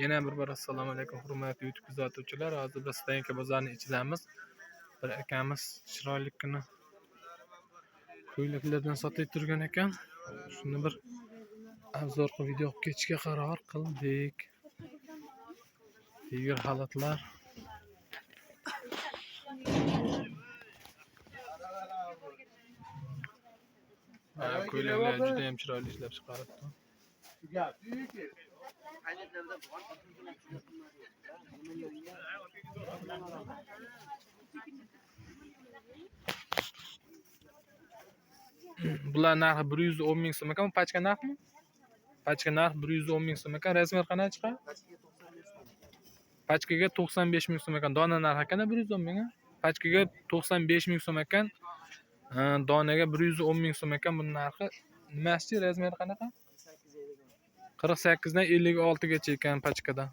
Yana bir assalomu alaykum hurmatli YouTube kuzatuvchilar. Hozirda Stayanka bozorining ichidamiz. Bir akamiz chiroylikgina ko'ylaklardan sotib turgan ekan. Shuni bir obzor qilib video olib ketishga qaror qildik. Tegir xalatlar. Ko'ylaklar juda ham chiroyli ishlab chiqaribdi. Bular narxi 110 ming so'm ekan. Pachka narxmi? Pachka narx 110 ming so'm ekan. Razmer qanaqa chiqadi? Pachkaga 95 ming so'm ekan. Dona narxi ekan 110 ming. Pachkaga 95 ming so'm ekan. Donaga 110 ming so'm ekan bu narxi. Nimasi razmer qanaqa? 48 dan 56 gacha ekan pachkada.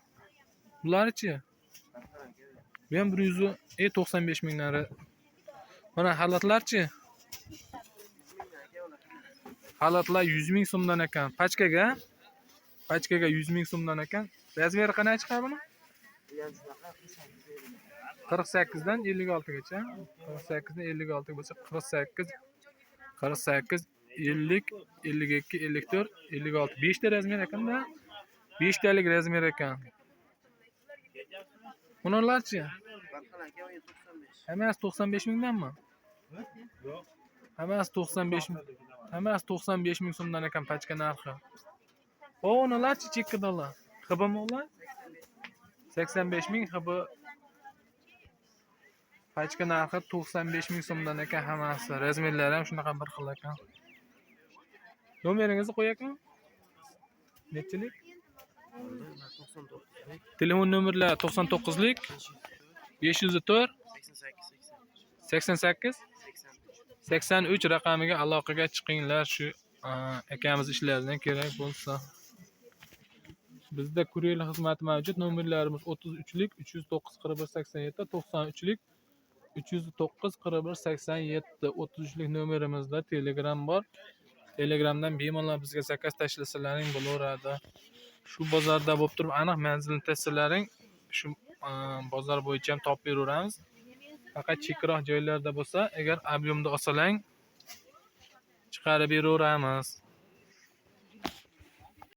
Bularchi? Bu ham 95 mingdan. Mana xalatlarchi? Xalatlar 100 ming so'mdan ekan. Pachkaga 100 ming so'mdan ekan. Razmeri qanaqa chiqadi buni? 48 dan 56 gacha. 48 dan 56 bo'lsa 48, 50, 52, 54, 56. 5 ta razmer ekanda. 5 talik razmer ekan. Bularchi? Hammasi 95 mingdanmi? Yo'q. Hammasi 95 ming. Hammasi 95 ming so'mdan ekan pachka narxi. Ularchi chekkadolar. Xibimi ular? 85 ming xibi. Pachka narxi 95 ming so'mdan ekan hammasi. Razmerlari ham shunaqa bir xil ekan. Nomeringizni qo'yaymi? Nechilik? 99lik. Telefon nomerlari 99lik 504 88 83 raqamiga aloqaga chiqinglar. Shu akamiz ishlaridan kerak bo'lsa. Bizda kuryer xizmati mavjud. Nomerlarimiz 33lik 309 41 87, 93lik 309 41 87, 33lik nomerimizda Telegram bor. Telegramdan bemalol bizga zakaz tashlasalaring bo'laveradi. Shu bozorda bo'lib turib aniq manzilni tasalaring, shu bozor bo'yicha ham topib beraveramiz. Faqat chekroq joylarda bo'lsa, agar ob'yomda olsalang chiqarib beraveramiz.